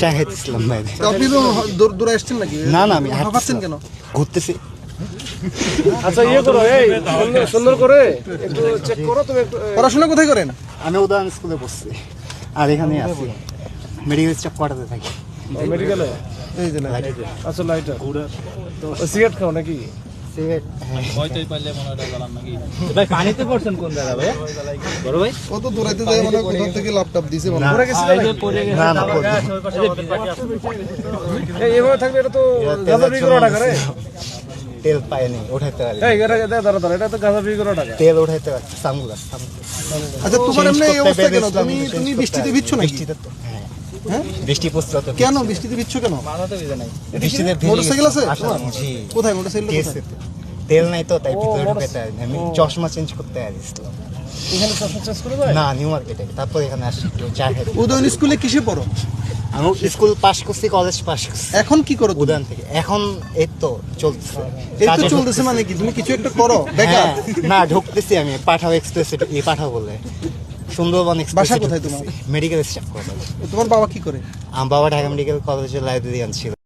চা খেতেছিলাম ভাই। আপনি তো দূরে আসছেন নাকি? না না, আমি হাঁপাচ্ছেন কেন? ঘুরতেছি। আচ্ছা ইয়ে করো, এই সুন্দর করে একটু চেক করো তুমি একটু। পড়াশোনা কোথায় করেন? আমি উদাহরণ স্কুলে পড়ছি, আর এখানে আছি মেডিকেল স্টাফ কোয়ার্টারে থাকি। মেডিকেলে? এই যে না। আচ্ছা লাইটার সিগারেট খাও নাকি? সিগারেট? ভাই পানিতে পড়ছেন কোন জায়গা ভাই? বড় ভাই ও তো দূরাইতে যায় মানে কোথা থেকে ল্যাপটপ দিছে মনে হয়। পড়ে গেছিল এই যে পড়ে গেছে। না না, এই এভাবে থাকলে এটা তো গাঁজা বিক্রি করা টাকা রে। তেল পাইনি, উঠাইতে পারি। এই এটা দাঁড়া দাঁড়া, এটা তো গাঁজা বিক্রি করা টাকা। তেল উঠাইতে পারছি, সানগ্লাস। আচ্ছা তোমার এমনি এই অবস্থা কেন? তুমি বৃষ্টিতে ভিজছো নাকি? বৃষ্টিতে তো হ্যাঁ, হ্যাঁ? বৃষ্টি পড়ছিল তো। কেন বৃষ্টিতে ভিজছো কেন? বৃষ্টিতে ভিজে মোটরসাইকেল আছে আসলাম। তোমার? জি। কোথায় মোটরসাইকেল? টিএসসি তে। তেল নাই তো, তাই ভিতরে ঢুকাইতে পারিনি। আমি চশমা চেঞ্জ করতে আসছিলাম। এখানে চশমা চেঞ্জ করে দেয়? না, নিউ মার্কেটে। তারপর এখানে আসছি একটু চা খেতে। উদয়ন স্কুলে কিসে পড়ো? আমি স্কুল পাস করছি, কলেজ পাস করছি এখন কি করো তুমি? উদান থেকে। এখন এই তো চলতেছে। এই তো কাজে চলতেছে মানে কি? তুমি কিছু একটা করো বেকার? হ্যাঁ, না ঢুকতেছি আমি পাঠাও এক্সপ্রেস, এই পাঠাও বলে সুন্দরবন এক্সপ্রেস। বাসা কোথায় তোমার? Medical staff college. তোমার বাবা কি করে? আমার বাবা ঢাকা মেডিকেল কলেজের লাইব্রেরিয়ান ছিল।